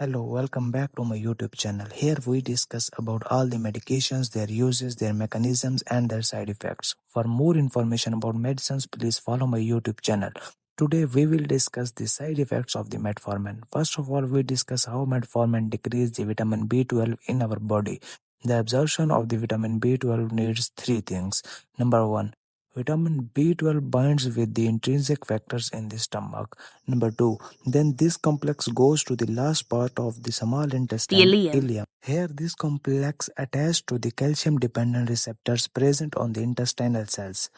Hello, welcome back to my YouTube channel. Here we discuss about all the medications, their uses, their mechanisms and their side effects. For more information about medicines, please follow my YouTube channel. Today we will discuss the side effects of the metformin. First of all, we discuss how metformin decreases the vitamin B12 in our body. The absorption of the vitamin B12 needs three things. Number 1, vitamin B12 binds with the intrinsic factors in the stomach. Number 2, then this complex goes to the last part of the small intestine, ileum. Here this complex attaches to the calcium-dependent receptors present on the intestinal cells.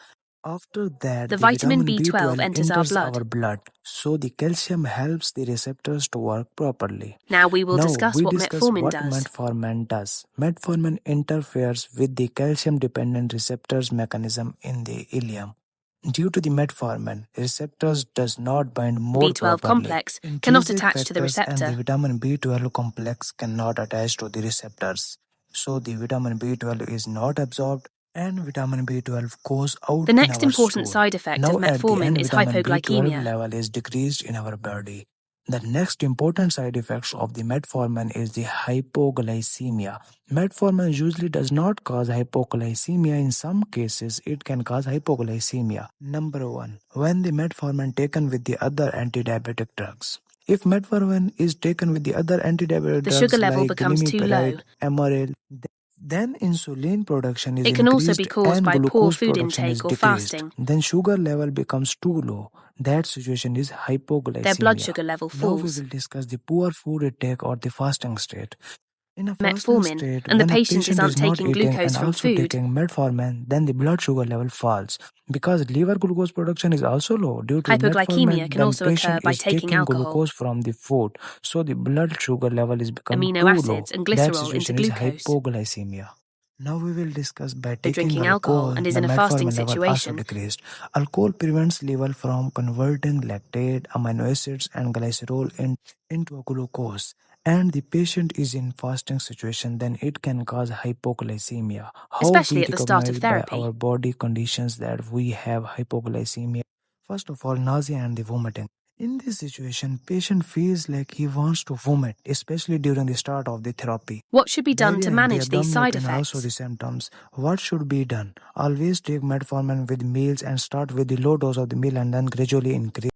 After that, The vitamin B12 enters our blood. So the calcium helps the receptors to work properly. Now we will Now discuss we what discuss metformin what does. metformin does. Metformin interferes with the calcium-dependent receptors mechanism in the ileum. Due to the metformin, receptors does not bind more B12 properly. complex cannot Intrinsic attach to the factors and the receptor. vitamin B12 complex cannot attach to the receptors. So the vitamin B12 is not absorbed and vitamin B12 goes out The in next our important stool. side effect Now of at the metformin end, is vitamin B12 hypoglycemia. level is decreased in our body. The next important side effects of the metformin is the hypoglycemia. Metformin usually does not cause hypoglycemia. In some cases, it can cause hypoglycemia. Number 1. When the metformin taken with the other antidiabetic drugs. If metformin is taken with the other antidiabetic The drugs sugar level like becomes too low. glimepiride, Amaryl, then insulin production is It can also be increased caused and by poor glucose food production is intake or decreased. fasting. Then sugar level becomes too low. That situation is hypoglycemia. Their blood sugar level Now we falls. will discuss the poor food intake or the fasting state. In a fasting Metformin, state, and the when a patient is patient is not uptaking eating glucose and from also food. taking metformin, then the blood sugar level falls. Because liver glucose production is also low due to Hypoglycemia metformin, can then also occur patient by is taking taking alcohol, glucose from the food, so the blood sugar level is become amino too low. acids, and That glycerol into situation is glucose. hypoglycemia. Now we will discuss by taking Drinking alcohol and is the in a fasting metformin level also situation. decreased. Alcohol prevents liver from converting lactate, amino acids and glycerol into a glucose. And the patient is in fasting situation, then it can cause hypoglycemia. How Especially we at the start of recognize by therapy. our body conditions that we have hypoglycemia? First of all, nausea and the vomiting. In this situation, patient feels like he wants to vomit, especially during the start of the therapy. What should be done to Diarrhea in the manage these abdominal side pain are also effects? the symptoms. What should be done? Always take metformin with meals and start with the low dose of the meal and then gradually increase.